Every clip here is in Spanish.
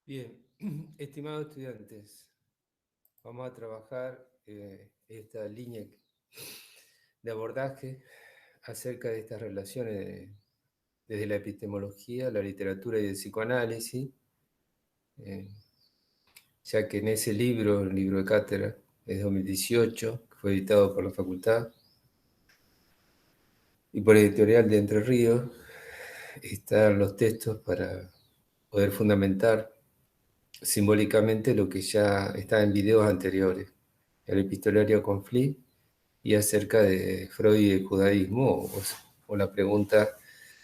Bien, estimados estudiantes, vamos a trabajar esta línea de abordaje acerca de estas relaciones desde la epistemología, la literatura y el psicoanálisis, eh, ya que en ese libro, el libro de cátedra, es de 2018, que fue editado por la facultad y por el editorial de Entre Ríos, están los textos para poder fundamentar simbólicamente lo que ya está en videos anteriores, el epistolario conflicto y acerca de Freud y el judaísmo, o la pregunta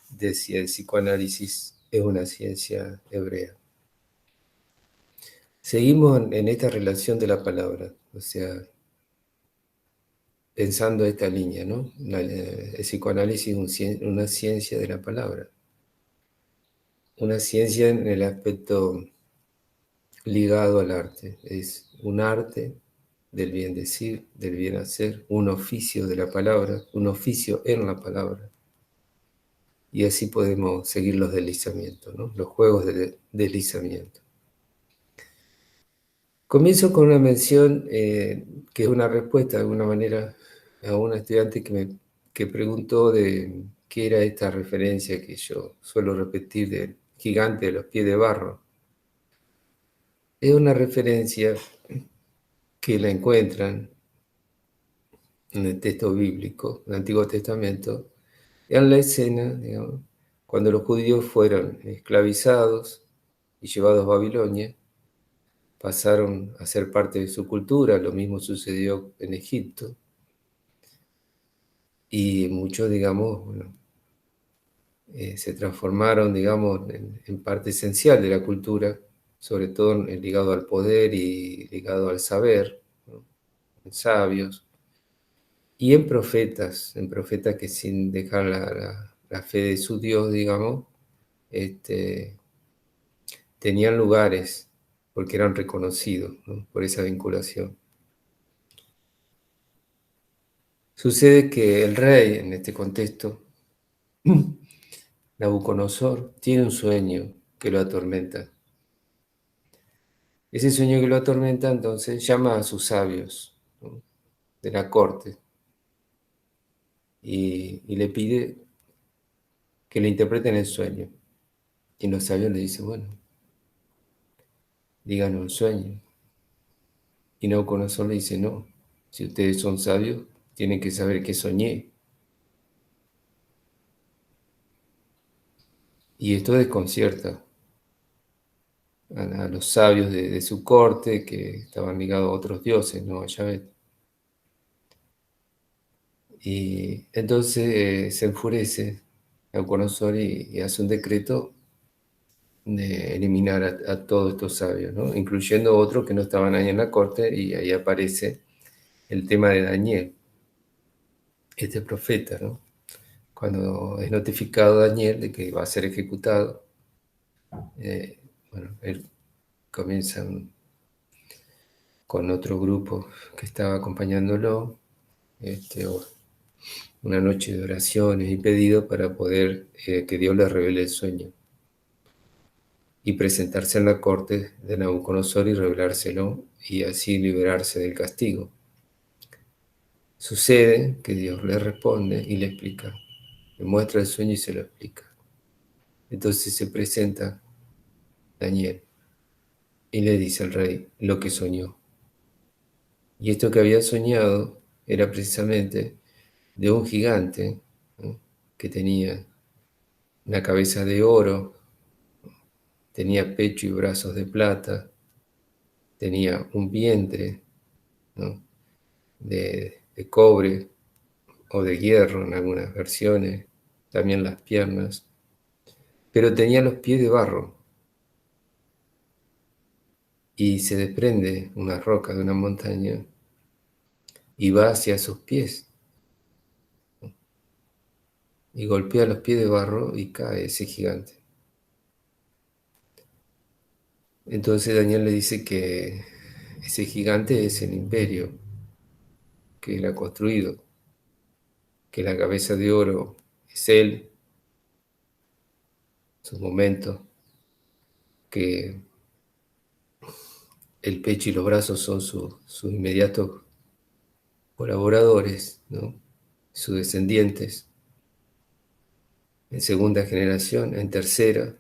de si el psicoanálisis es una ciencia hebrea. Seguimos en esta relación de la palabra, o sea, pensando esta línea, ¿no? El psicoanálisis es una ciencia de la palabra, una ciencia en el aspecto ligado al arte, es un arte del bien decir, del bien hacer, un oficio de la palabra, un oficio en la palabra. Y así podemos seguir los deslizamientos, ¿no? Los juegos de deslizamiento. Comienzo con una mención que es una respuesta de alguna manera a una estudiante que preguntó de qué era esta referencia que yo suelo repetir del gigante de los pies de barro. Es una referencia que la encuentran en el texto bíblico, en el Antiguo Testamento, en la escena, digamos, cuando los judíos fueron esclavizados y llevados a Babilonia, pasaron a ser parte de su cultura, lo mismo sucedió en Egipto, y muchos, digamos, bueno, se transformaron, digamos, en parte esencial de la cultura, sobre todo ligado al poder y ligado al saber, ¿no? En sabios, y en profetas que sin dejar la fe de su Dios, digamos, tenían lugares porque eran reconocidos, ¿no? Por esa vinculación. Sucede que el rey, en este contexto, Nabucodonosor, tiene un sueño que lo atormenta. Ese sueño que lo atormenta, entonces, llama a sus sabios, ¿no? De la corte y le pide que le interpreten el sueño. Y los sabios le dicen, bueno, díganos el sueño. Y Nabucodonosor le dice, no, si ustedes son sabios, tienen que saber que soñé. Y esto desconcierta a los sabios de su corte que estaban ligados a otros dioses, no a Yahvé. Y entonces se enfurece Nabucodonosor y hace un decreto de eliminar a todos estos sabios, ¿no? Incluyendo otros que no estaban ahí en la corte, y ahí aparece el tema de Daniel, este profeta, ¿no? Cuando es notificado Daniel de que va a ser ejecutado, bueno, él comienza con otro grupo que estaba acompañándolo, una noche de oraciones y pedido para poder que Dios le revele el sueño y presentarse en la corte de Nabucodonosor y revelárselo y así liberarse del castigo. Sucede que Dios le responde y le explica, le muestra el sueño y se lo explica. Entonces se presenta Daniel y le dice al rey lo que soñó. Y esto que había soñado era precisamente de un gigante, ¿no? Que tenía una cabeza de oro, tenía pecho y brazos de plata, tenía un vientre, ¿no? de cobre o de hierro en algunas versiones, también las piernas, pero tenía los pies de barro y se desprende una roca de una montaña y va hacia sus pies y golpea los pies de barro y cae ese gigante. Entonces Daniel le dice que ese gigante es el imperio que él ha construido, que la cabeza de oro es él, su momento, que el pecho y los brazos son sus inmediatos colaboradores, ¿no? Sus descendientes, en segunda generación, en tercera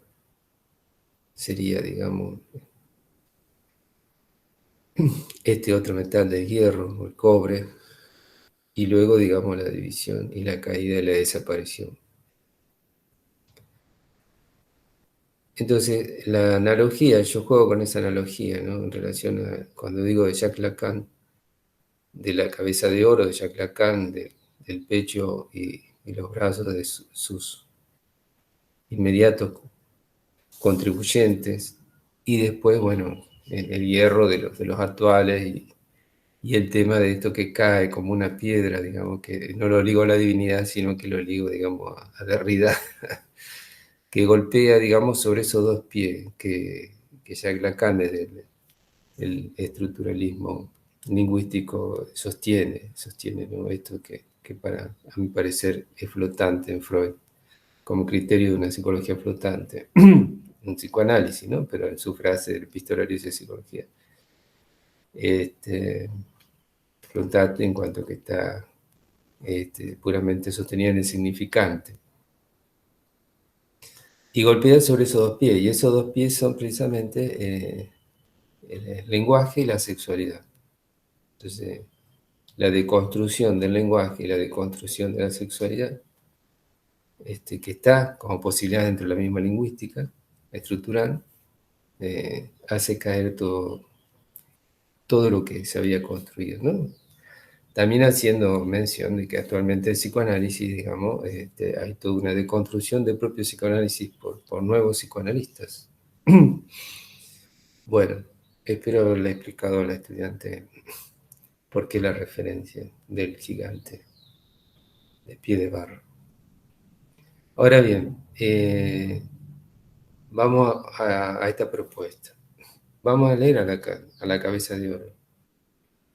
sería, digamos, este otro metal del hierro, o el cobre, y luego, digamos, la división y la caída y la desaparición. Entonces, la analogía, yo juego con esa analogía, ¿no? En relación a cuando digo de Jacques Lacan, de la cabeza de oro de Jacques Lacan, del pecho y los brazos de sus inmediatos contribuyentes, y después, bueno, el hierro de los actuales y el tema de esto que cae como una piedra, digamos, que no lo ligo a la divinidad, sino que lo ligo, digamos, a Derrida, que golpea, digamos, sobre esos dos pies que Jacques Lacan desde el estructuralismo lingüístico sostiene, ¿no? Esto que para, a mi parecer, es flotante en Freud, como criterio de una psicología flotante, un psicoanálisis, ¿no? Pero en su frase del epistolario de psicología. Flotante en cuanto que está puramente sostenida en el significante. Y golpea sobre esos dos pies, y esos dos pies son precisamente el lenguaje y la sexualidad. Entonces, la deconstrucción del lenguaje y la deconstrucción de la sexualidad, que está como posibilidad dentro de la misma lingüística estructural, hace caer todo lo que se había construido, ¿no? También haciendo mención de que actualmente el psicoanálisis, digamos, hay toda una deconstrucción del propio psicoanálisis por nuevos psicoanalistas. Bueno, espero haberle explicado a la estudiante por qué la referencia del gigante de pie de barro. Ahora bien, vamos a esta propuesta. Vamos a leer a la cabeza de oro.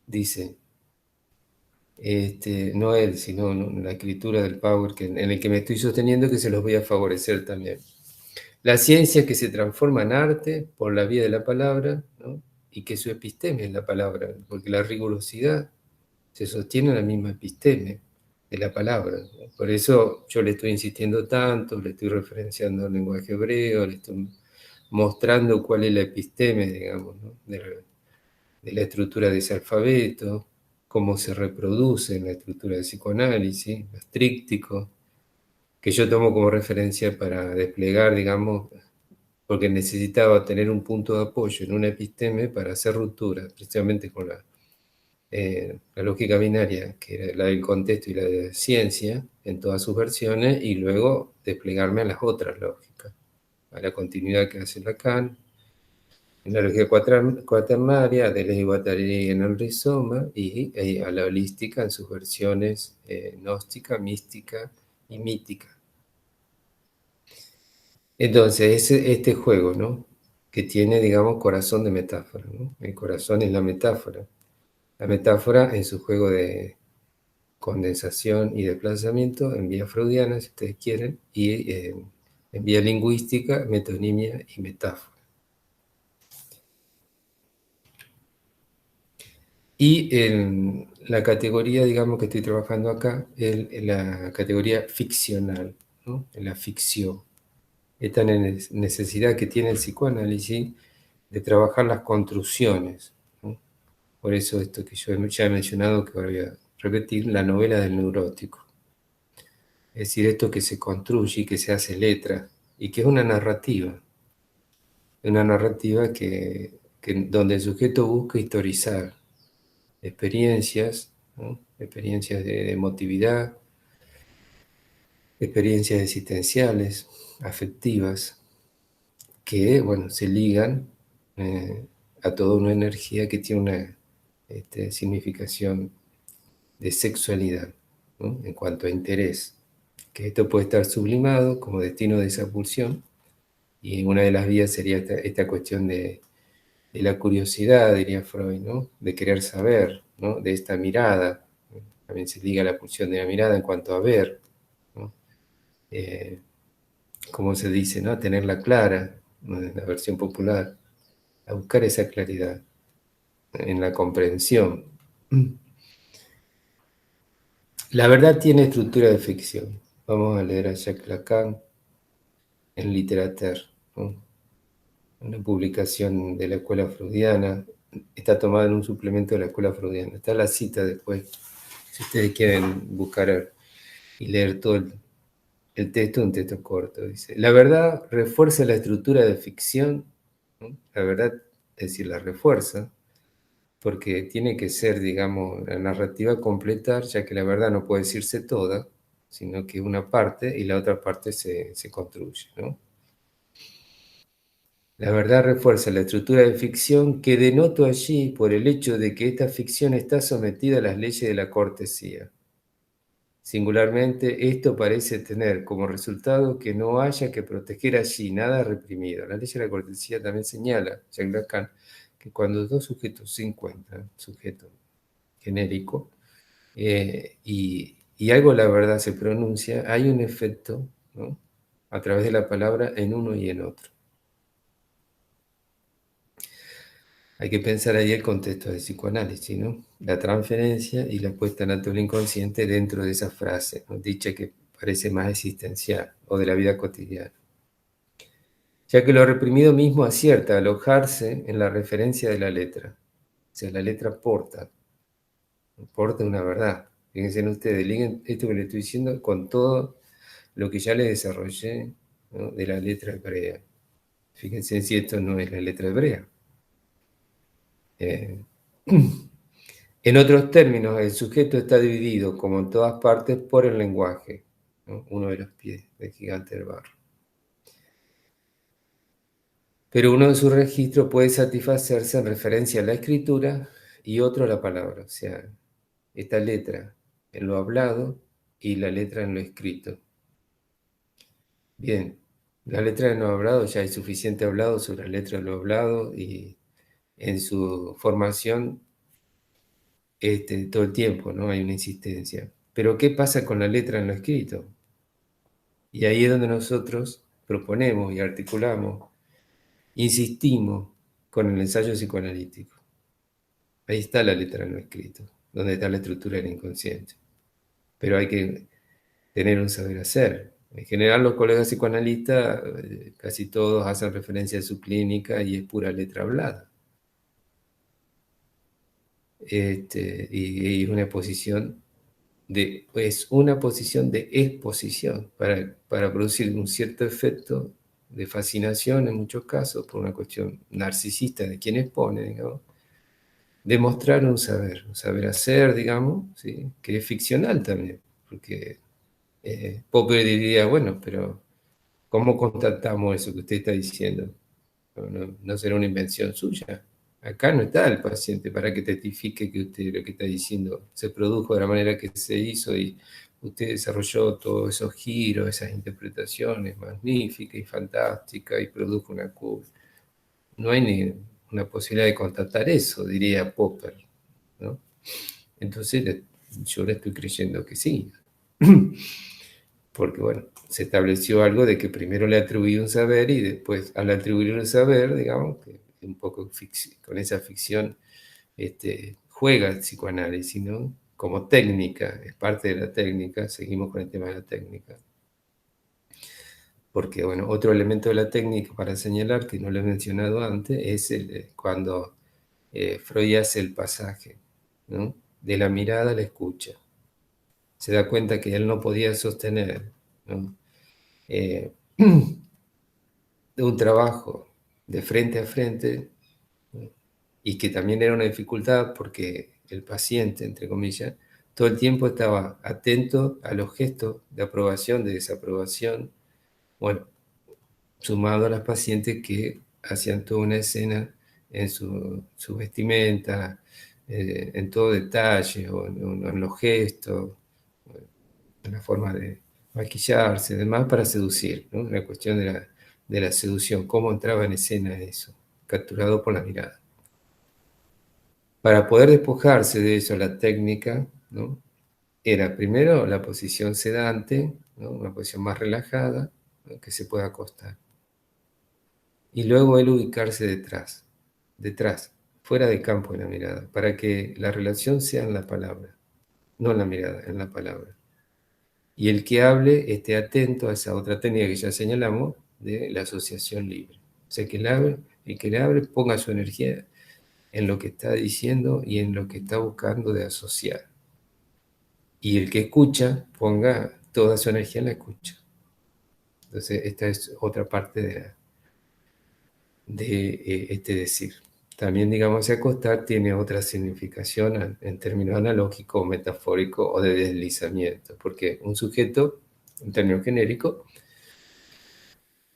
Dice, no él, sino la escritura del Power en el que me estoy sosteniendo, que se los voy a favorecer también. La ciencia que se transforma en arte por la vía de la palabra, ¿no? Y que su episteme es la palabra, porque la rigurosidad se sostiene en la misma episteme de la palabra, ¿no? Por eso yo le estoy insistiendo tanto, le estoy referenciando al lenguaje hebreo, le estoy mostrando cuál es la episteme, digamos, ¿no? de la estructura de ese alfabeto, cómo se reproduce en la estructura del psicoanálisis, los trípticos, que yo tomo como referencia para desplegar, digamos, porque necesitaba tener un punto de apoyo en una episteme para hacer ruptura, precisamente con la lógica binaria, que era la del contexto y la de ciencia, en todas sus versiones, y luego desplegarme a las otras lógicas, a la continuidad que hace Lacan, en la lógica cuaternaria, de Deleuze y Guattari en el rizoma, y a la holística en sus versiones gnóstica, mística y mítica. Entonces, este juego, ¿no? Que tiene, digamos, corazón de metáfora, ¿no? El corazón es la metáfora. La metáfora en su juego de condensación y desplazamiento en vía freudiana, si ustedes quieren, y en vía lingüística, metonimia y metáfora. Y en la categoría, digamos, que estoy trabajando acá, es la categoría ficcional, ¿no? En la ficción. Esta necesidad que tiene el psicoanálisis de trabajar las construcciones, ¿no? Por eso esto que yo ya he mencionado, que ahora voy a repetir, la novela del neurótico. Es decir, esto que se construye y que se hace letra, y que es una narrativa donde el sujeto busca historizar experiencias, ¿no? Experiencias de emotividad, experiencias existenciales, afectivas, que, bueno, se ligan a toda una energía que tiene una significación de sexualidad, ¿no? En cuanto a interés, que esto puede estar sublimado como destino de esa pulsión, y una de las vías sería esta cuestión de la curiosidad, diría Freud, ¿no? De querer saber, ¿no? De esta mirada. También se liga la pulsión de la mirada en cuanto a ver, ¿no? Como se dice, ¿no? A tenerla clara, ¿no? En la versión popular, a buscar esa claridad. en la comprensión. La verdad tiene estructura de ficción. Vamos a leer a Jacques Lacan en Literature, ¿no? Una publicación de la escuela freudiana. Está tomada en un suplemento de la escuela freudiana. Está la cita después, si ustedes quieren buscar y leer todo el texto, un texto corto. Dice: la verdad refuerza la estructura de ficción, ¿no? La verdad, es decir, la refuerza, porque tiene que ser, digamos, la narrativa completar, ya que la verdad no puede decirse toda, sino que una parte y la otra parte se construye, ¿no? La verdad refuerza la estructura de ficción que denoto allí por el hecho de que esta ficción está sometida a las leyes de la cortesía. Singularmente, esto parece tener como resultado que no haya que proteger allí nada reprimido. La ley de la cortesía también señala, Jacques Lacan, que cuando dos sujetos se encuentran, sujeto genérico, y algo la verdad se pronuncia, hay un efecto, ¿no?, a través de la palabra en uno y en otro. Hay que pensar ahí el contexto del psicoanálisis, ¿no? La transferencia y la puesta en alto del inconsciente dentro de esa frase, ¿no?, dicha que parece más existencial o de la vida cotidiana. Ya que lo reprimido mismo acierta a alojarse en la referencia de la letra. O sea, la letra porta una verdad. Fíjense en ustedes, liguen esto que le estoy diciendo con todo lo que ya le desarrollé, ¿no?, de la letra hebrea. Fíjense si esto no es la letra hebrea. Eh, en otros términos, el sujeto está dividido, como en todas partes, por el lenguaje, ¿no?, uno de los pies del gigante del barro. Pero uno de sus registros puede satisfacerse en referencia a la escritura y otro a la palabra. O sea, esta letra en lo hablado y la letra en lo escrito. Bien, la letra en lo hablado, ya hay suficiente hablado sobre la letra en lo hablado y en su formación todo el tiempo, ¿no? Hay una insistencia. Pero ¿qué pasa con la letra en lo escrito? Y ahí es donde nosotros proponemos y articulamos, insistimos con el ensayo psicoanalítico. Ahí está la letra en lo escrito, donde está la estructura del inconsciente. Pero hay que tener un saber hacer. En general, los colegas psicoanalistas, casi todos hacen referencia a su clínica y es pura letra hablada. Y es una posición de exposición para producir un cierto efecto de fascinación en muchos casos, por una cuestión narcisista de quien expone, digamos, demostrar un saber hacer, digamos, ¿sí?, que es ficcional también, porque Popper diría, bueno, pero ¿cómo constatamos eso que usted está diciendo? No será una invención suya. Acá no está el paciente para que testifique que usted lo que está diciendo se produjo de la manera que se hizo y usted desarrolló todos esos giros, esas interpretaciones magníficas y fantásticas y produjo una curva. No hay ni una posibilidad de constatar eso, diría Popper, ¿no? Entonces yo le estoy creyendo que sí. Porque, bueno, se estableció algo de que primero le atribuí un saber y después, al atribuirle un saber, digamos, que un poco con esa ficción juega el psicoanálisis, ¿no? Como técnica, es parte de la técnica, seguimos con el tema de la técnica. Porque, bueno, otro elemento de la técnica para señalar, que no lo he mencionado antes, es cuando Freud hace el pasaje, ¿no?, de la mirada a la escucha. Se da cuenta que él no podía sostener, ¿no?, de un trabajo de frente a frente, ¿no?, y que también era una dificultad porque el paciente, entre comillas, todo el tiempo estaba atento a los gestos de aprobación, de desaprobación, bueno, sumado a las pacientes que hacían toda una escena en su vestimenta, en todo detalle, o en los gestos, en la forma de maquillarse y demás para seducir, ¿no? La cuestión de la seducción, cómo entraba en escena eso, capturado por la mirada. Para poder despojarse de eso, la técnica, ¿no?, era primero la posición sedante, ¿no?, una posición más relajada, ¿no?, que se pueda acostar. Y luego él ubicarse detrás, fuera de campo de la mirada, para que la relación sea en la palabra, no en la mirada, en la palabra. Y el que hable esté atento a esa otra técnica que ya señalamos de la asociación libre. O sea, que el que le hable ponga su energía en lo que está diciendo y en lo que está buscando de asociar. Y el que escucha ponga toda su energía en la escucha. Entonces, esta es otra parte de este decir. También, digamos, acostar tiene otra significación en términos analógicos, metafóricos o de deslizamiento, porque un sujeto, en términos genéricos,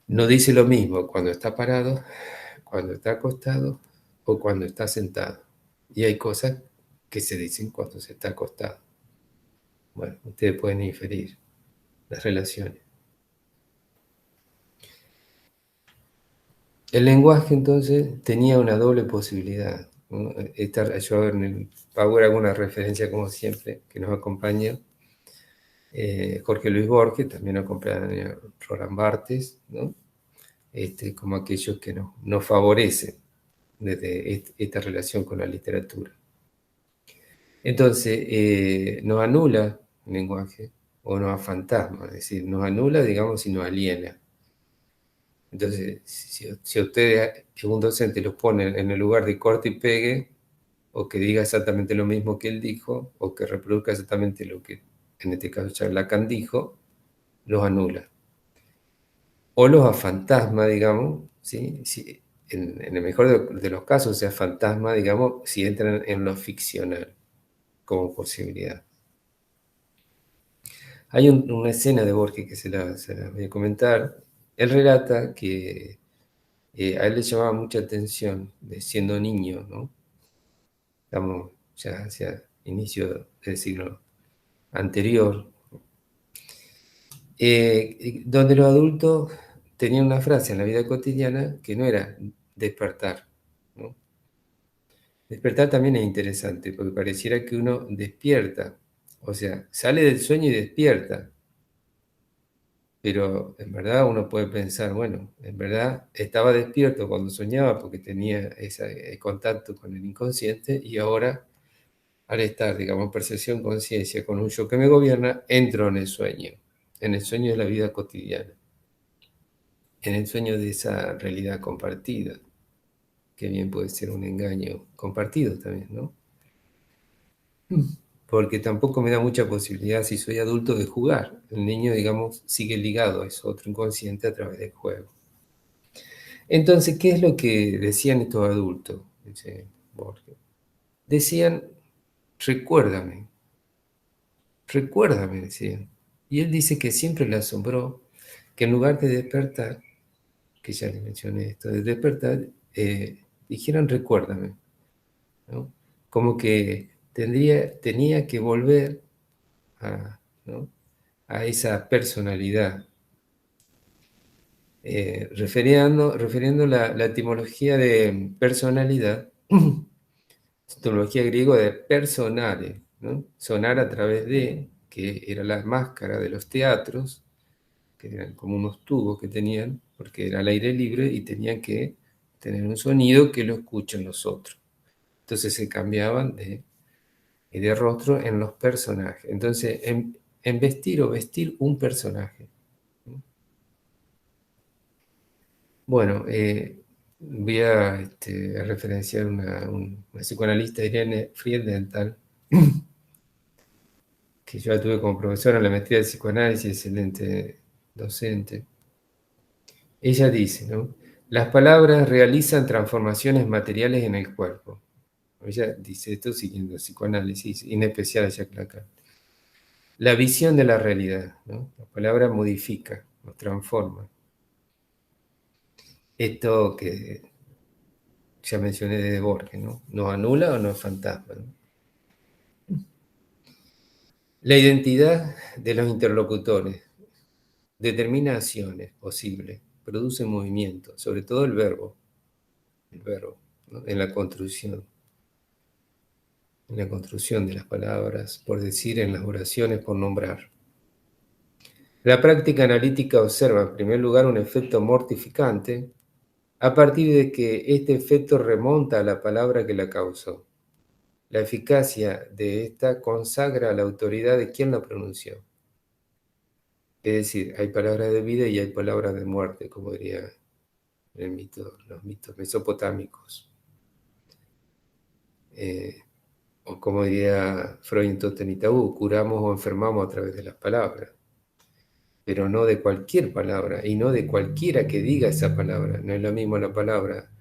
no dice lo mismo cuando está parado, cuando está acostado o cuando está sentado. Y hay cosas que se dicen cuando se está acostado. Bueno, ustedes pueden inferir las relaciones. El lenguaje entonces tenía una doble posibilidad, ¿no? Yo en el Power hago una referencia como siempre que nos acompaña Jorge Luis Borges, también nos acompaña Roland Barthes, ¿no? Como aquellos que nos favorecen desde esta relación con la literatura. Entonces, nos anula el lenguaje o nos afantasma, es decir, nos anula, digamos, y nos aliena. Entonces, si a ustedes, un docente, los pone en el lugar de corte y pegue, o que diga exactamente lo mismo que él dijo, o que reproduzca exactamente lo que, en este caso, Charles Lacan dijo, los anula. O los afantasma, digamos, ¿sí? Si, en el mejor de los casos, sea fantasma, digamos, si entran en lo ficcional como posibilidad. Hay una escena de Borges que se la voy a comentar. Él relata que a él le llamaba mucha atención, de siendo niño, ¿no? Estamos ya hacia inicio del siglo anterior, donde los adultos tenían una frase en la vida cotidiana que no era despertar, ¿no? Despertar también es interesante, porque pareciera que uno despierta, o sea, sale del sueño y despierta, pero en verdad uno puede pensar, bueno, en verdad estaba despierto cuando soñaba porque tenía ese contacto con el inconsciente y ahora, al estar, digamos, percepción, conciencia con un yo que me gobierna, entro en el sueño de la vida cotidiana, en el sueño de esa realidad compartida, que bien puede ser un engaño compartido también, ¿no? Porque tampoco me da mucha posibilidad, si soy adulto, de jugar. El niño, digamos, sigue ligado a eso otro inconsciente a través del juego. Entonces, ¿qué es lo que decían estos adultos? Dice Borges. Decían, recuérdame, recuérdame, decían. Y él dice que siempre le asombró que en lugar de despertar, que ya le mencioné esto, de despertar, dijeran recuérdame, ¿no? Como que tenía que volver a, ¿no? a esa personalidad, refiriendo la etimología de personalidad, etimología griego de personare, ¿no? Sonar a través de, que era la máscara de los teatros, que eran como unos tubos que tenían, porque era al aire libre y tenían que tener un sonido que lo escuchen los otros. Entonces se cambiaban de rostro en los personajes. Entonces, en vestir o vestir un personaje. Bueno, voy a referenciar una psicoanalista, Irene Friedenthal, que yo la tuve como profesora en la maestría de psicoanálisis, excelente docente. Ella dice, ¿no? Las palabras realizan transformaciones materiales en el cuerpo. Ella dice esto siguiendo el psicoanálisis, y en especial a Jacques Lacan. La visión de la realidad, ¿no? La palabra modifica, nos transforma. Esto que ya mencioné de Borges, ¿no? ¿Nos anula o nos fantasma? ¿No? La identidad de los interlocutores determina acciones posibles, produce movimiento, sobre todo el verbo, ¿no? En la construcción de las palabras, por decir, en las oraciones, por nombrar. La práctica analítica observa, en primer lugar, un efecto mortificante a partir de que este efecto remonta a la palabra que la causó. La eficacia de esta consagra la autoridad de quien la pronunció. Es decir, hay palabras de vida y hay palabras de muerte, como diría los mitos mesopotámicos. O como diría Freud en Totem y Tabú, curamos o enfermamos a través de las palabras. Pero no de cualquier palabra y no de cualquiera que diga esa palabra. No es lo mismo la palabra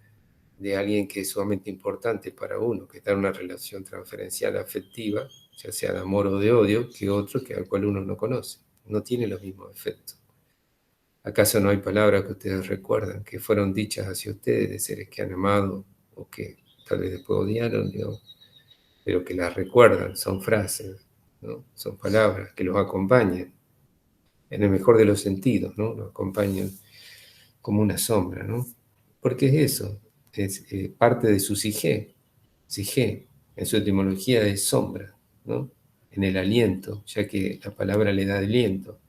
de alguien que es sumamente importante para uno, que está en una relación transferencial afectiva, ya sea de amor o de odio, que otro que al cual uno no conoce. No tiene los mismos efectos. ¿Acaso no hay palabras que ustedes recuerdan, que fueron dichas hacia ustedes, de seres que han amado o que tal vez después odiaron, digamos, pero que las recuerdan? Son frases, ¿no? Son palabras que los acompañan, en el mejor de los sentidos, ¿no? Los acompañan como una sombra, ¿no? Porque es eso, es parte de su sige. Sige, en su etimología es sombra, ¿no? En el aliento, ya que la palabra le da aliento.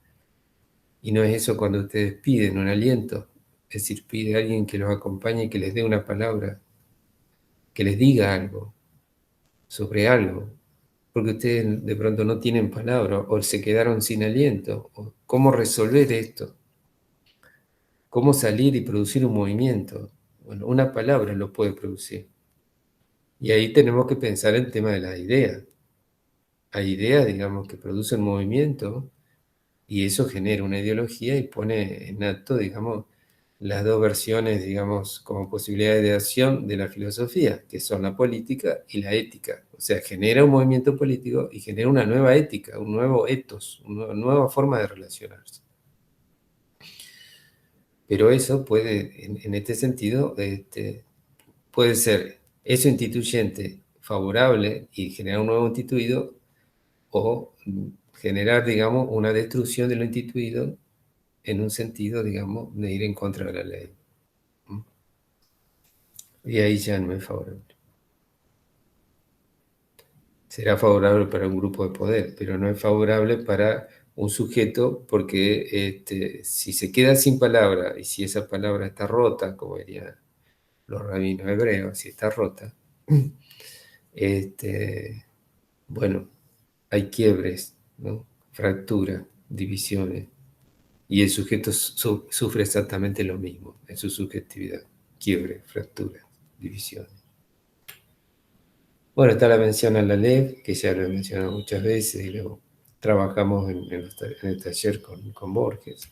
Y no es eso cuando ustedes piden un aliento, es decir, pide a alguien que los acompañe y que les dé una palabra, que les diga algo sobre algo, porque ustedes de pronto no tienen palabra o se quedaron sin aliento. O ¿cómo resolver esto? ¿Cómo salir y producir un movimiento? Bueno, una palabra lo puede producir. Y ahí tenemos que pensar en el tema de las ideas. Hay ideas, digamos, que producen movimiento y eso genera una ideología y pone en acto, digamos, las dos versiones, digamos, como posibilidades de acción de la filosofía, que son la política y la ética. O sea, genera un movimiento político y genera una nueva ética, un nuevo ethos, una nueva forma de relacionarse. Pero eso puede, en este sentido, puede ser eso instituyente favorable y generar un nuevo instituido o generar, digamos, una destrucción de lo instituido en un sentido, digamos, de ir en contra de la ley. Y ahí ya no es favorable. Será favorable para un grupo de poder, pero no es favorable para un sujeto porque si se queda sin palabra y si esa palabra está rota, como dirían los rabinos hebreos, si está rota, bueno, hay quiebres, ¿no? Fracturas, divisiones, y el sujeto sufre exactamente lo mismo en su subjetividad, quiebres, fracturas, divisiones. Bueno, está la mención a la ley, que ya lo he mencionado muchas veces, y luego trabajamos en el taller con Borges.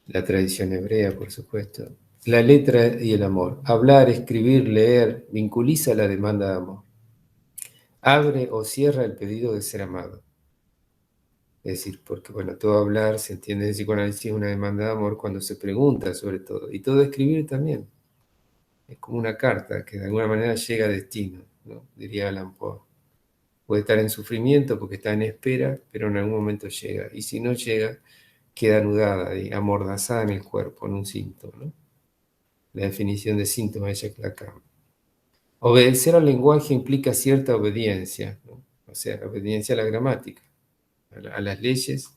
La tradición hebrea, por supuesto. La letra y el amor. Hablar, escribir, leer, vinculiza la demanda de amor. Abre o cierra el pedido de ser amado. Es decir, porque bueno, todo hablar se entiende en psicoanálisis una demanda de amor cuando se pregunta sobre todo. Y todo escribir también. Es como una carta que de alguna manera llega a destino, ¿no? Diría Allan Poe. Puede estar en sufrimiento porque está en espera, pero en algún momento llega. Y si no llega, queda anudada y amordazada en el cuerpo, en un síntoma, ¿no? La definición de síntoma de Jacques Lacan. Obedecer al lenguaje implica cierta obediencia, ¿no? O sea, obediencia a la gramática, a las leyes,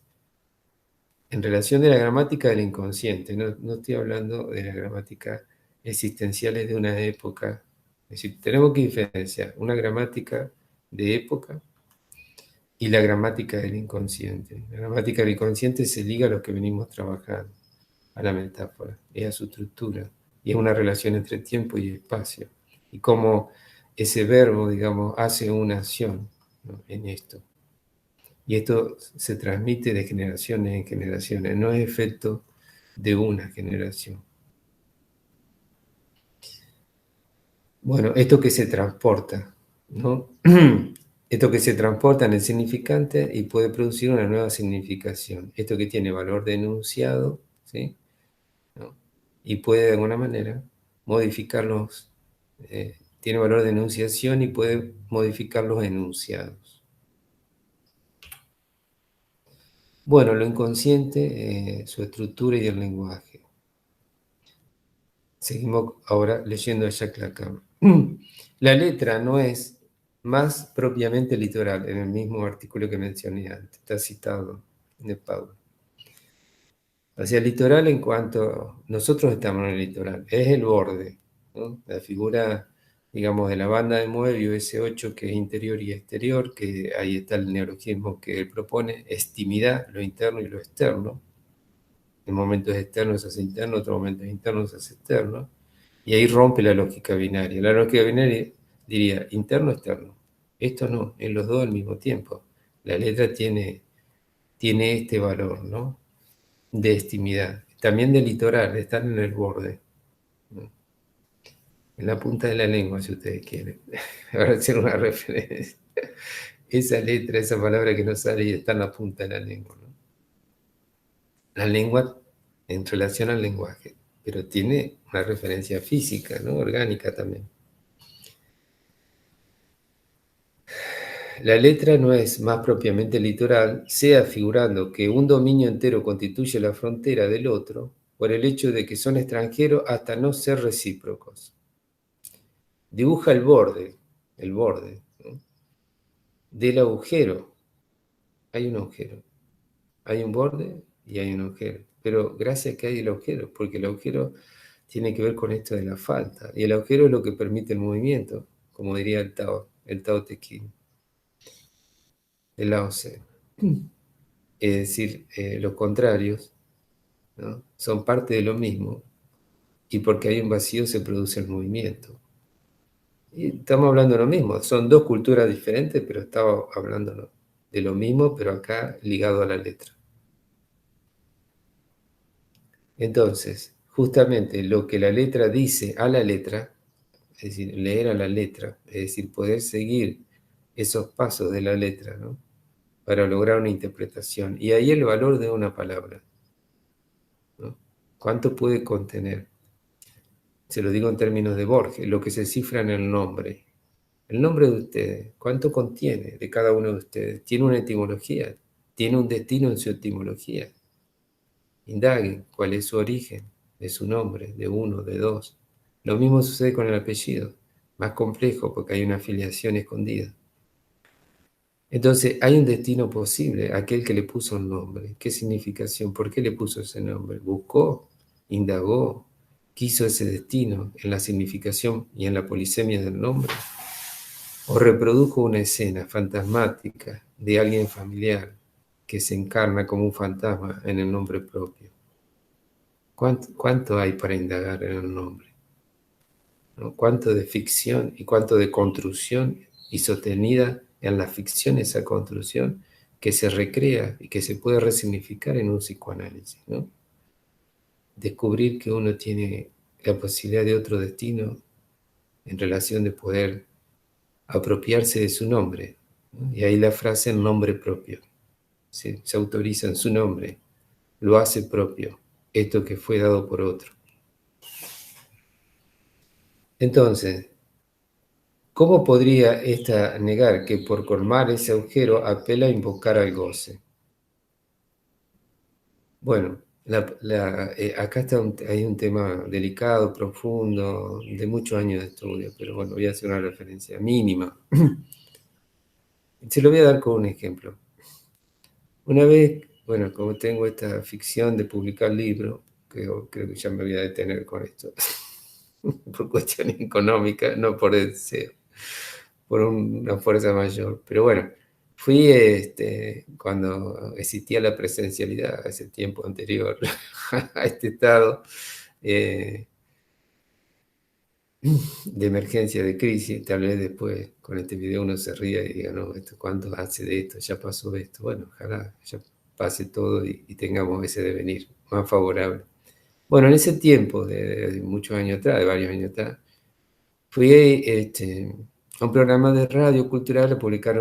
en relación de la gramática del inconsciente. No estoy hablando de la gramática existenciales de una época. Es decir, tenemos que diferenciar una gramática de época y la gramática del inconsciente. La gramática del inconsciente se liga a lo que venimos trabajando, a la metáfora, y a su estructura, y a una relación entre tiempo y espacio, y cómo ese verbo, digamos, hace una acción, ¿no? En esto. Y esto se transmite de generaciones en generaciones, no es efecto de una generación. Bueno, esto que se transporta, ¿no? Esto que se transporta en el significante y puede producir una nueva significación. Esto que tiene valor de enunciado, ¿sí? ¿No? Y puede de alguna manera modificarlos, tiene valor de enunciación y puede modificar los enunciados. Bueno, lo inconsciente, su estructura y el lenguaje. Seguimos ahora leyendo a Jacques Lacan. La letra no es más propiamente literal, en el mismo artículo que mencioné antes, está citado de Paulo. Hacia el litoral en cuanto nosotros estamos en el litoral, es el borde, ¿no? La figura, digamos, de la banda de Moebius, ese 8 que es interior y exterior, que ahí está el neologismo que él propone, extimidad, lo interno y lo externo. En momentos externos se hace interno, en otros momentos internos se hace externo, y ahí rompe la lógica binaria. La lógica binaria diría interno-externo. Esto no, en los dos al mismo tiempo. La letra tiene este valor, ¿no? De extimidad. También de litoral, están en el borde, ¿no? En la punta de la lengua, si ustedes quieren. Para hacer una referencia. Esa letra, esa palabra que no sale y está en la punta de la lengua, ¿no? La lengua en relación al lenguaje, pero tiene una referencia física, ¿no? Orgánica también. La letra no es más propiamente litoral, sea figurando que un dominio entero constituye la frontera del otro por el hecho de que son extranjeros hasta no ser recíprocos. Dibuja el borde, ¿no? Del agujero. Hay un agujero, hay un borde y hay un agujero. Pero gracias a que hay el agujero, porque el agujero tiene que ver con esto de la falta. Y el agujero es lo que permite el movimiento, como diría el Tao Te Ching, el Lao Tse. Es decir, los contrarios, ¿no? Son parte de lo mismo y porque hay un vacío se produce el movimiento. Y estamos hablando de lo mismo, son dos culturas diferentes, pero estamos hablando de lo mismo, pero acá ligado a la letra. Entonces, justamente lo que la letra dice a la letra, es decir, leer a la letra, es decir, poder seguir esos pasos de la letra, ¿no? Para lograr una interpretación. Y ahí el valor de una palabra, ¿no? ¿Cuánto puede contener? Se lo digo en términos de Borges, lo que se cifra en el nombre. El nombre de ustedes, ¿cuánto contiene de cada uno de ustedes? ¿Tiene una etimología? ¿Tiene un destino en su etimología? Indaguen cuál es su origen de su nombre, de uno, de dos. Lo mismo sucede con el apellido, más complejo porque hay una afiliación escondida. Entonces, hay un destino posible, aquel que le puso un nombre. ¿Qué significación? ¿Por qué le puso ese nombre? ¿Buscó? ¿Indagó? ¿Quiso ese destino en la significación y en la polisemia del nombre? ¿O reprodujo una escena fantasmática de alguien familiar que se encarna como un fantasma en el nombre propio? ¿Cuánto hay para indagar en el nombre? ¿No? ¿Cuánto de ficción y cuánto de construcción y sostenida en la ficción esa construcción que se recrea y que se puede resignificar en un psicoanálisis, ¿no? Descubrir que uno tiene la posibilidad de otro destino en relación de poder apropiarse de su nombre, ¿no? Y ahí la frase en nombre propio. Se autoriza en su nombre, lo hace propio, esto que fue dado por otro. Entonces, ¿cómo podría ésta negar que por colmar ese agujero apela a invocar al goce? Bueno, acá hay un tema delicado, profundo, de muchos años de estudio, pero bueno, voy a hacer una referencia mínima. Se lo voy a dar con un ejemplo. Una vez, bueno, como tengo esta ficción de publicar libros, creo que ya me voy a detener con esto, por cuestiones económicas, no por deseo, por una fuerza mayor. Pero bueno, fui cuando existía la presencialidad, ese tiempo anterior a este estado eh, de emergencia, de crisis. Tal vez después con este video uno se ría y diga, no, esto, ¿cuánto hace de esto? Ya pasó esto. Bueno, ojalá ya pase todo y tengamos ese devenir más favorable. Bueno, en ese tiempo, de muchos años atrás, de varios años atrás, fui a un programa de radio cultural a publicar,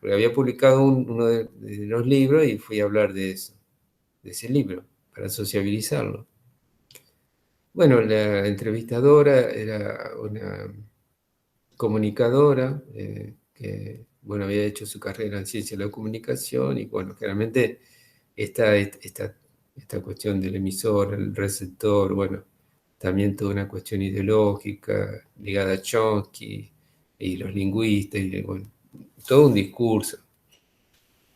había publicado uno de los libros y fui a hablar de eso, de ese libro, para sociabilizarlo. Bueno, la entrevistadora era una comunicadora que, bueno, había hecho su carrera en ciencia de la comunicación y, bueno, generalmente esta cuestión del emisor, el receptor, bueno, también toda una cuestión ideológica ligada a Chomsky y los lingüistas, y bueno, todo un discurso.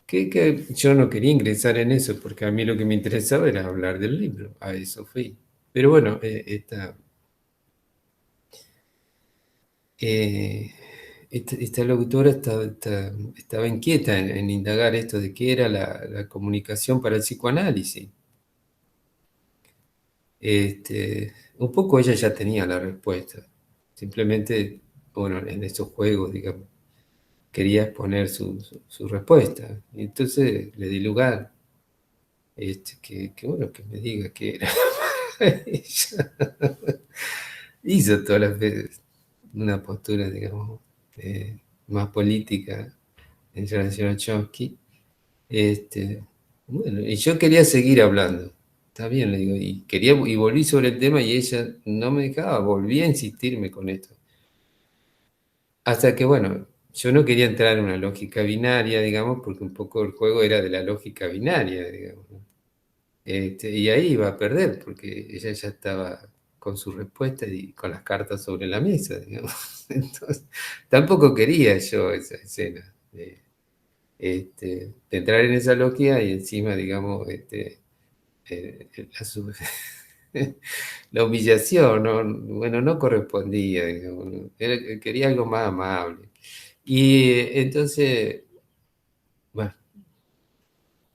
que yo no quería ingresar en eso, porque a mí lo que me interesaba era hablar del libro, a eso fui. Pero bueno, eh, esta locutora estaba inquieta en indagar esto de qué era la comunicación para el psicoanálisis. Un poco ella ya tenía la respuesta. Simplemente, bueno, en esos juegos, digamos, quería exponer su respuesta. Y entonces le di lugar. Que bueno, que me diga qué era. Ella hizo todas las veces una postura, digamos, más política en relación a Chomsky. Este, bueno, y yo quería seguir hablando. Está bien, le digo, y volví sobre el tema y ella no me dejaba, volví a insistirme con esto. Hasta que, bueno, yo no quería entrar en una lógica binaria, digamos, porque un poco el juego era de la lógica binaria, digamos, ¿no? Y ahí iba a perder, porque ella ya estaba con su respuesta y con las cartas sobre la mesa, digamos. Entonces, tampoco quería yo esa escena de entrar en esa logia y encima, digamos, la, la humillación, ¿no? Bueno, no correspondía, digamos, ¿no? Quería algo más amable. Y entonces, bueno,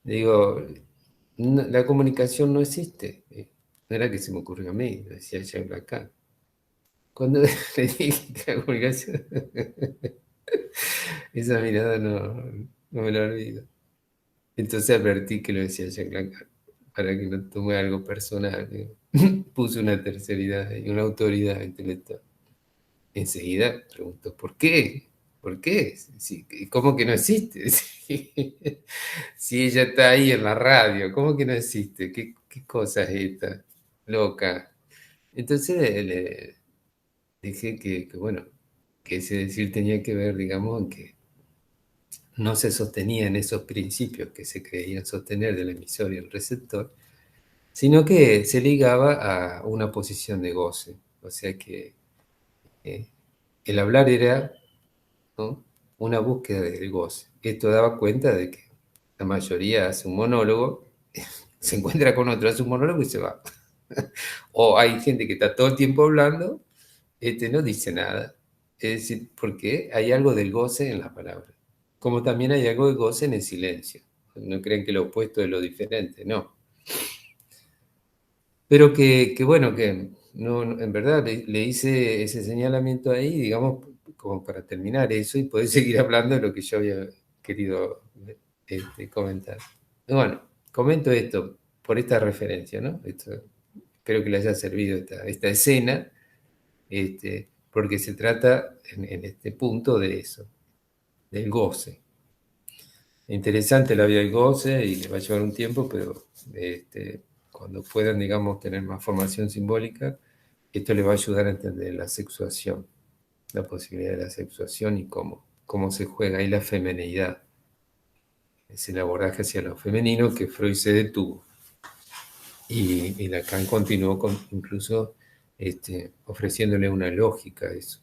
digo, la comunicación no existe. No era que se me ocurrió a mí, lo decía Jacques Lacan. Cuando le dije que la comunicación, esa mirada no me la olvido. Entonces advertí que lo decía Jacques Lacan, para que no tome algo personal. Puse una terceridad y una autoridad intelectual. Enseguida preguntó, ¿por qué? ¿Por qué? ¿Cómo que no existe? Si ella está ahí en la radio, ¿cómo que no existe? ¿Qué cosa es esta? Loca. Entonces le dije bueno, que ese decir tenía que ver, digamos, en que no se sostenía en esos principios que se creían sostener del emisor y el receptor, sino que se ligaba a una posición de goce. O sea que eh, el hablar era, ¿no?, una búsqueda del goce. Esto daba cuenta de que la mayoría hace un monólogo, se encuentra con otro, hace un monólogo y se va. O hay gente que está todo el tiempo hablando, no dice nada. Es decir, porque hay algo del goce en las palabras. Como también hay algo de goce en el silencio. No creen que lo opuesto es lo diferente, no. Pero bueno, que en verdad le hice ese señalamiento ahí, digamos, como para terminar eso y poder seguir hablando de lo que yo había querido comentar. Bueno, comento esto por esta referencia, ¿no? Espero que le haya servido esta escena, porque se trata en este punto de eso, del goce. Interesante la vida del goce y le va a llevar un tiempo, pero cuando puedan, digamos, tener más formación simbólica, esto le va a ayudar a entender la sexuación, la posibilidad de la sexuación y cómo se juega ahí la femenidad. Es el abordaje hacia lo femenino que Freud se detuvo. Y Lacan continuó incluso ofreciéndole una lógica a eso,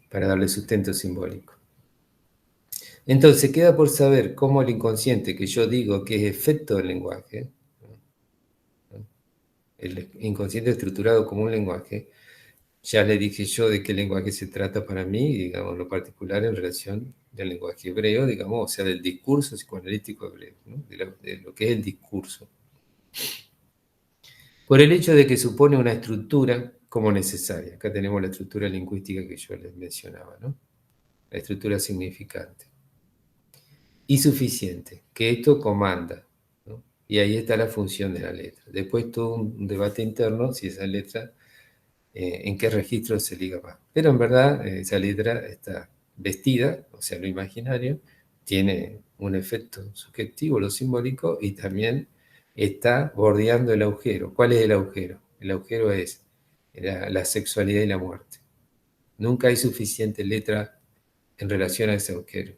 para darle sustento simbólico. Entonces queda por saber cómo el inconsciente, que yo digo que es efecto del lenguaje, el inconsciente estructurado como un lenguaje, ya le dije yo de qué lenguaje se trata para mí, digamos, lo particular en relación del lenguaje hebreo, digamos, o sea, del discurso psicoanalítico hebreo, ¿no? De lo que es el discurso. Por el hecho de que supone una estructura como necesaria. Acá tenemos la estructura lingüística que yo les mencionaba, ¿no? La estructura significante. Y suficiente, que esto comanda, ¿no? Y ahí está la función de la letra. Después todo un debate interno si esa letra, en qué registro se liga más. Pero en verdad esa letra está vestida, o sea, lo imaginario, tiene un efecto subjetivo, lo simbólico, y también está bordeando el agujero. ¿Cuál es el agujero? El agujero es la sexualidad y la muerte. Nunca hay suficiente letra en relación a ese agujero.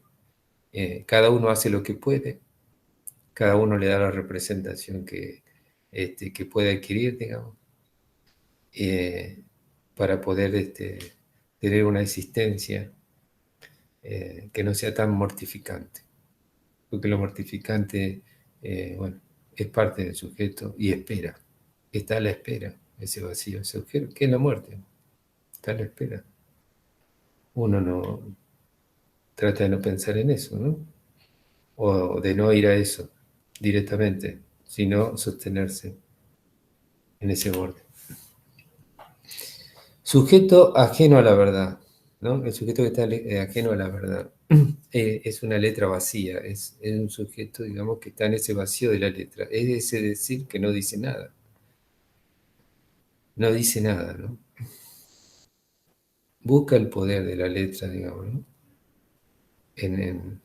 Cada uno hace lo que puede, cada uno le da la representación que puede adquirir, digamos, eh, para poder tener una existencia que no sea tan mortificante. porque lo mortificante, bueno, es parte del sujeto y espera. Está a la espera, ese vacío, ese agujero, que es la muerte. Está a la espera. Uno no trata de no pensar en eso, ¿no? O de no ir a eso directamente, sino sostenerse en ese borde. Sujeto ajeno a la verdad, ¿no? El sujeto que está ajeno a la verdad es una letra vacía, es un sujeto, digamos, que está en ese vacío de la letra. Es ese decir que no dice nada. No dice nada, ¿no? Busca el poder de la letra, digamos, ¿no? En,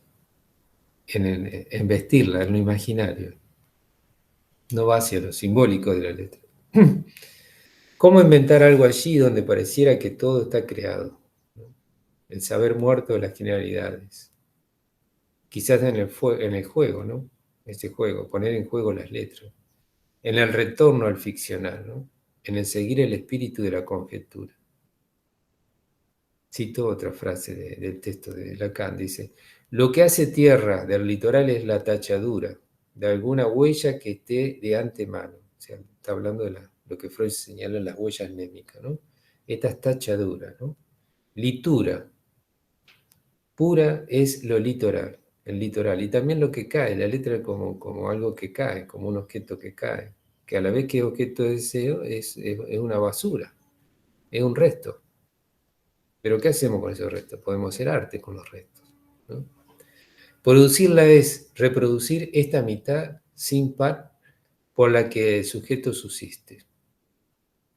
en, en vestirla, en lo imaginario. No va hacia lo simbólico de la letra. ¿Cómo inventar algo allí donde pareciera que todo está creado? El saber muerto de las generalidades. Quizás en el juego, ¿no? Este juego, poner en juego las letras. En el retorno al ficcional, ¿no? En el seguir el espíritu de la conjetura. Cito otra frase del texto de Lacan, dice, lo que hace tierra del litoral es la tachadura de alguna huella que esté de antemano. O sea, está hablando de lo que Freud señala en las huellas némicas, ¿no? Esta es tachadura, ¿no? Litura, pura es lo litoral, el litoral. Y también lo que cae, la letra como algo que cae, como un objeto que cae, que a la vez que es objeto de deseo es una basura, es un resto. Pero ¿qué hacemos con esos restos? Podemos hacer arte con los restos, ¿no? Producirla es reproducir esta mitad sin par por la que el sujeto subsiste,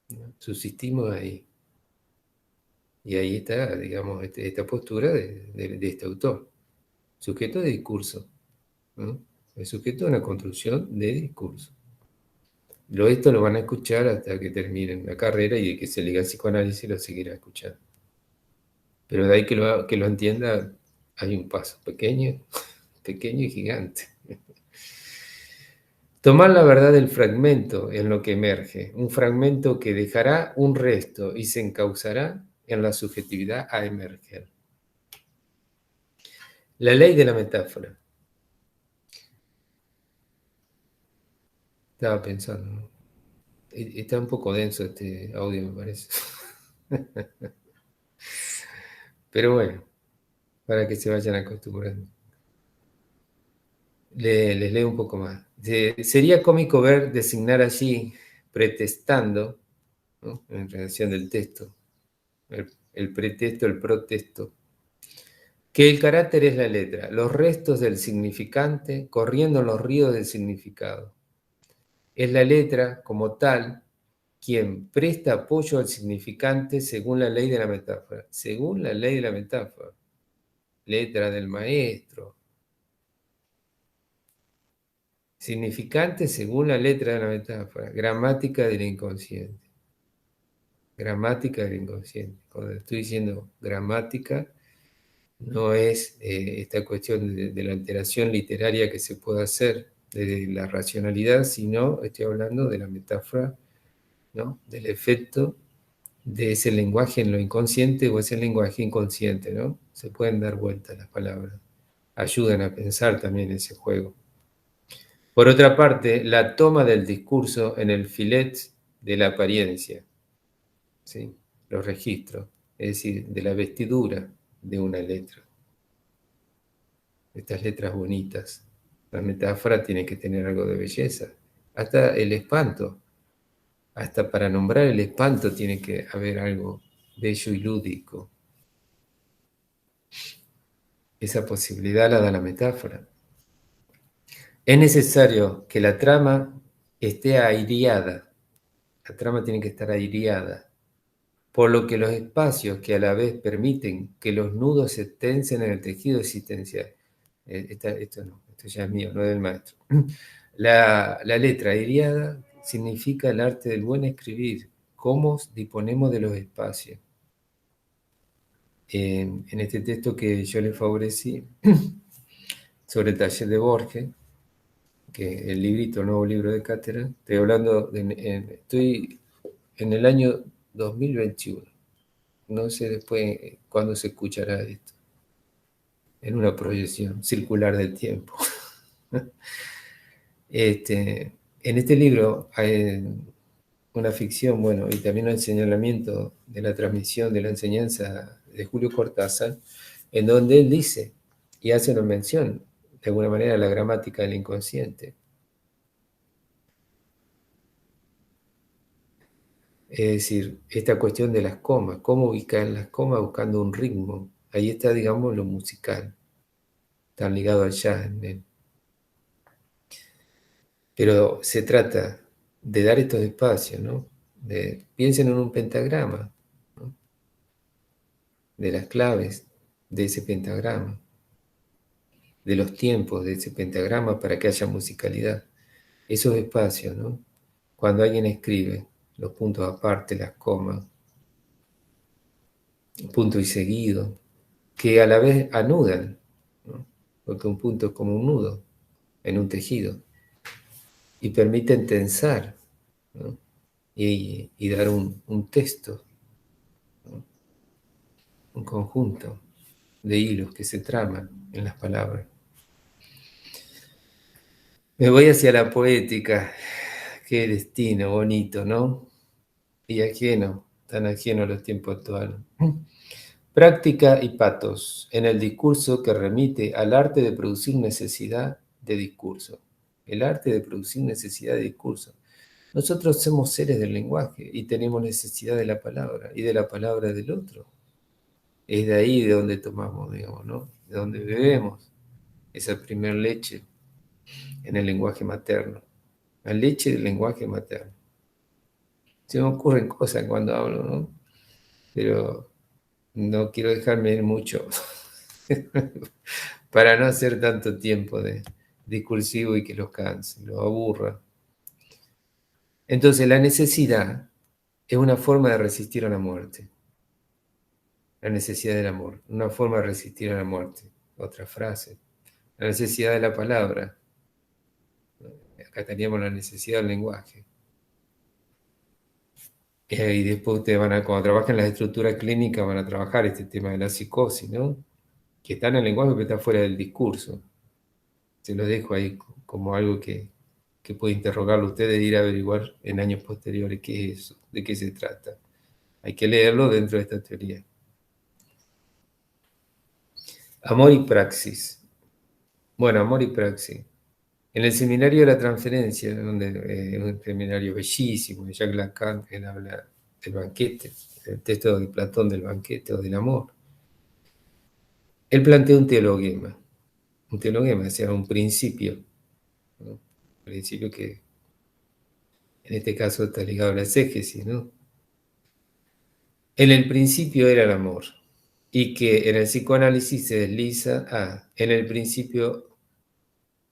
¿no? Subsistimos ahí. Y ahí está, digamos, esta postura de este autor. Sujeto de discurso, ¿no? El sujeto de una construcción de discurso. Esto lo van a escuchar hasta que terminen la carrera y de que se liga al psicoanálisis lo seguirá escuchando. Pero de ahí que lo entienda hay un paso pequeño, pequeño y gigante. Tomar la verdad del fragmento en lo que emerge, un fragmento que dejará un resto y se encauzará en la subjetividad a emerger. La ley de la metáfora. Estaba pensando, ¿no? Está un poco denso este audio, me parece. Pero bueno, para que se vayan acostumbrando. Les leo un poco más. Sería cómico ver designar allí, pretextando, ¿no? En relación del texto, el pretexto, el protexto, que el carácter es la letra, los restos del significante corriendo en los ríos del significado. Es la letra, como tal, quien presta apoyo al significante según la ley de la metáfora. Según la ley de la metáfora. Letra del maestro. Significante según la letra de la metáfora. Gramática del inconsciente. Gramática del inconsciente. Cuando estoy diciendo gramática, no es esta cuestión de la alteración literaria que se puede hacer de la racionalidad, sino estoy hablando de la metáfora, ¿no? Del efecto de ese lenguaje en lo inconsciente o ese lenguaje inconsciente, ¿no? Se pueden dar vueltas las palabras. Ayudan a pensar también ese juego. Por otra parte, la toma del discurso en el filet de la apariencia, ¿sí? Los registros, es decir, de la vestidura de una letra. Estas letras bonitas. La metáfora tiene que tener algo de belleza. Hasta el espanto. Hasta para nombrar el espanto tiene que haber algo bello y lúdico. Esa posibilidad la da la metáfora. Es necesario que la trama esté aireada. La trama tiene que estar aireada. Por lo que los espacios que a la vez permiten que los nudos se tensen en el tejido existencial. Esto ya es mío, no es del maestro. La letra aireada significa el arte del buen escribir, cómo disponemos de los espacios. En este texto que yo le favorecí sobre el taller de Borges, que el librito, el nuevo libro de cátedra, estoy hablando, estoy en el año 2021, no sé después cuándo se escuchará esto, en una proyección circular del tiempo. En este libro hay una ficción, bueno, y también un señalamiento de la transmisión de la enseñanza de Julio Cortázar, en donde él dice, y hace una mención, de alguna manera, a la gramática del inconsciente. Es decir, esta cuestión de las comas, cómo ubicar las comas buscando un ritmo. Ahí está, digamos, lo musical, tan ligado al jazz en él. Pero se trata de dar estos espacios, ¿no? Piensen en un pentagrama, ¿no? De las claves de ese pentagrama, de los tiempos de ese pentagrama para que haya musicalidad. Esos espacios, ¿no? Cuando alguien escribe, los puntos aparte, las comas, punto y seguido, que a la vez anudan, ¿no? Porque un punto es como un nudo en un tejido y permiten tensar, ¿no? Y dar un texto, ¿no? Un conjunto de hilos que se traman en las palabras. Me voy hacia la poética, qué destino bonito, ¿no? Y ajeno, tan ajeno a los tiempos actuales. Práctica y patos en el discurso que remite al arte de producir necesidad de discurso. El arte de producir necesidad de discurso. Nosotros somos seres del lenguaje y tenemos necesidad de la palabra y de la palabra del otro. Es de ahí de donde tomamos, digamos, ¿no? De donde bebemos esa primer leche en el lenguaje materno. La leche del lenguaje materno. Se me ocurren cosas cuando hablo, ¿no? Pero no quiero dejarme ir mucho para no hacer tanto tiempo de discursivo y que los canse, los aburra. Entonces, la necesidad es una forma de resistir a la muerte. La necesidad del amor, una forma de resistir a la muerte. Otra frase. La necesidad de la palabra. Acá teníamos la necesidad del lenguaje. Y después ustedes van a, cuando trabajen las estructuras clínicas, van a trabajar este tema de la psicosis, ¿no? Que está en el lenguaje, pero está fuera del discurso. Se lo dejo ahí como algo que puede interrogarlo ustedes e ir a averiguar en años posteriores qué es eso, de qué se trata. Hay que leerlo dentro de esta teoría. Amor y praxis. Bueno, amor y praxis. En el seminario de la transferencia, donde es un seminario bellísimo, de Jacques Lacan, él habla del banquete, el texto de Platón del banquete o del amor. Él plantea un teologema, o sea, un principio, ¿no? Un principio que en este caso está ligado a la exégesis, ¿no? En el principio era el amor, y que en el psicoanálisis se desliza a, en el principio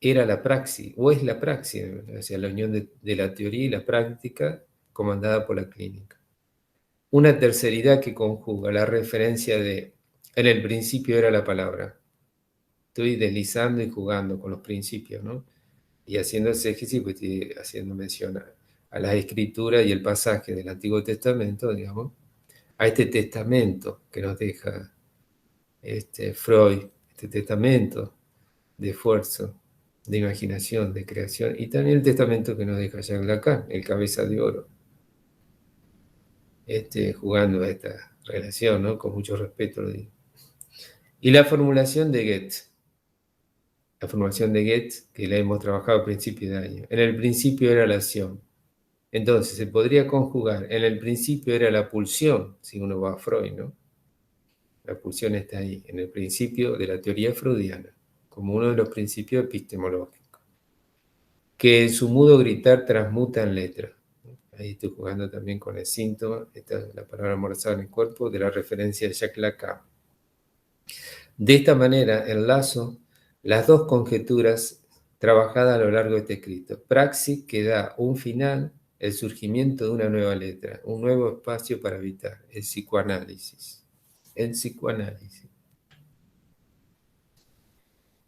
era la praxis, o es la praxis, o sea, la unión de la teoría y la práctica comandada por la clínica. Una terceridad que conjuga la referencia de, en el principio era la palabra. Estoy deslizando y jugando con los principios, ¿no? Y haciendo exégesis, pues estoy haciendo mención a las escrituras y el pasaje del Antiguo Testamento, digamos, a este testamento que nos deja Freud, este testamento de esfuerzo, de imaginación, de creación, y también el testamento que nos deja Jacques Lacan, el cabeza de oro, jugando a esta relación, ¿no? Con mucho respeto lo digo. Y la formulación de Goethe, que la hemos trabajado a principios de año. En el principio era la acción. Entonces, se podría conjugar, en el principio era la pulsión, si uno va a Freud, ¿no? La pulsión está ahí, en el principio de la teoría freudiana, como uno de los principios epistemológicos, que en su mudo gritar transmuta en letra. Ahí estoy jugando también con el síntoma, esta es la palabra morzada en el cuerpo, de la referencia de Jacques Lacan. De esta manera enlazo las dos conjeturas trabajadas a lo largo de este escrito. Praxis que da un final, el surgimiento de una nueva letra, un nuevo espacio para habitar, el psicoanálisis. El psicoanálisis.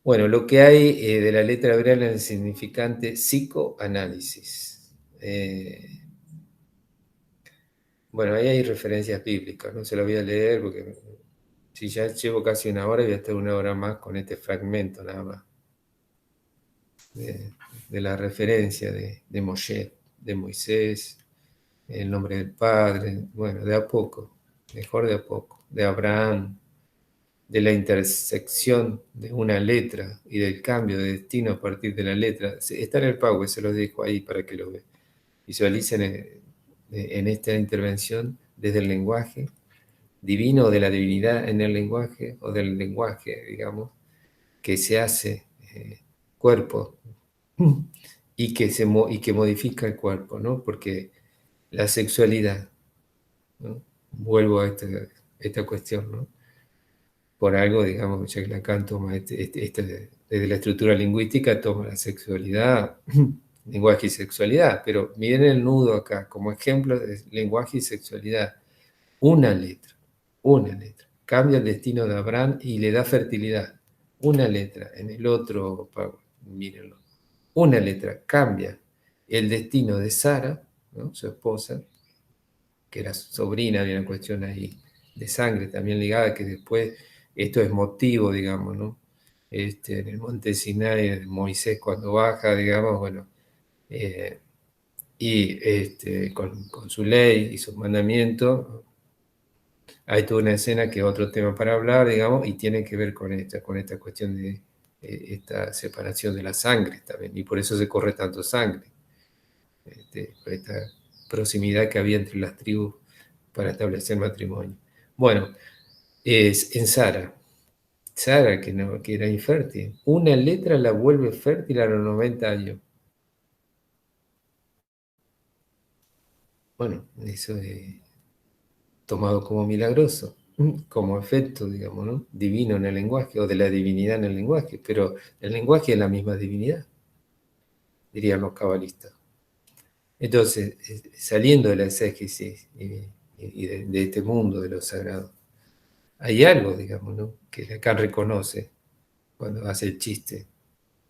Bueno, lo que hay de la letra hebrea en el significante psicoanálisis. Bueno, ahí hay referencias bíblicas, no se lo voy a leer porque si ya llevo casi una hora, voy a estar una hora más con este fragmento nada más. de la referencia de Moshe, de Moisés, el nombre del Padre, bueno, de a poco, mejor de a poco, de Abraham, de la intersección de una letra y del cambio de destino a partir de la letra. Está en el PowerPoint, se los dejo ahí para que lo visualicen en esta intervención desde el lenguaje divino o de la divinidad en el lenguaje o del lenguaje, digamos, que se hace cuerpo y que modifica el cuerpo, ¿no? Porque la sexualidad, ¿no? Vuelvo a esta cuestión, ¿no? Por algo, digamos, Jacques Lacan toma desde la estructura lingüística, toma la sexualidad, lenguaje y sexualidad, pero miren el nudo acá, como ejemplo de lenguaje y sexualidad, una letra, cambia el destino de Abraham y le da fertilidad, una letra, en el otro, mírenlo, una letra cambia el destino de Sara, ¿no? Su esposa, que era sobrina, había una cuestión ahí de sangre también ligada, que después esto es motivo, digamos, ¿no? En el monte Sinai, Moisés cuando baja, digamos, bueno, y con su ley y sus mandamientos, hay toda una escena que es otro tema para hablar, digamos, y tiene que ver con esta cuestión de esta separación de la sangre también, y por eso se corre tanto sangre, por esta proximidad que había entre las tribus para establecer matrimonio. Bueno, es en Sara. Sara, que, no, que era infértil. Una letra la vuelve fértil a los 90 años. Bueno, eso es tomado como milagroso, como efecto, digamos, ¿no? Divino en el lenguaje, o de la divinidad en el lenguaje, pero el lenguaje es la misma divinidad, dirían los cabalistas. Entonces, saliendo de la exégesis y de este mundo de lo sagrado, hay algo, digamos, ¿no? Que Lacan reconoce cuando hace el chiste,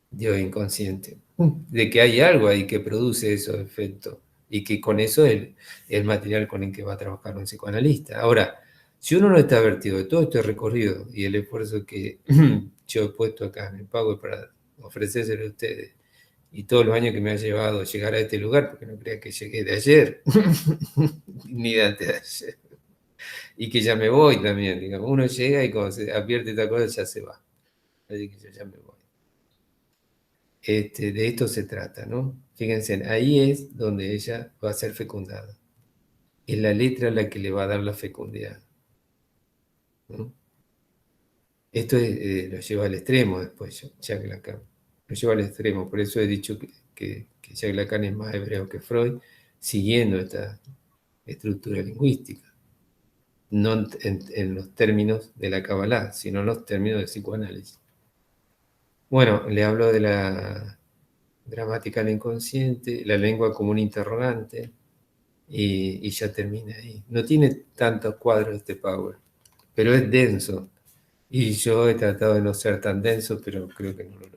Dios inconsciente, de que hay algo ahí que produce esos efectos y que con eso es el material con el que va a trabajar un psicoanalista. Ahora, si uno no está advertido de todo este recorrido y el esfuerzo que yo he puesto acá en el pago para ofrecérselo a ustedes y todos los años que me ha llevado llegar a este lugar, porque no crea que llegué de ayer, ni de antes de ayer, y que ya me voy también, digamos, uno llega y cuando se advierte esta cosa ya se va, así que yo ya me voy. De esto se trata, ¿no? Fíjense, ahí es donde ella va a ser fecundada. Es la letra la que le va a dar la fecundidad, ¿no? Esto lo lleva al extremo después, Jacques Lacan. Lo lleva al extremo, por eso he dicho que Jacques Lacan es más hebreo que Freud, siguiendo esta estructura lingüística. No en los términos de la Kabbalah, sino en los términos del psicoanálisis. Bueno, le hablo de la gramática del inconsciente, la lengua como un interrogante, y ya termina ahí. No tiene tantos cuadros este Power, pero es denso. Y yo he tratado de no ser tan denso, pero creo que no lo logré.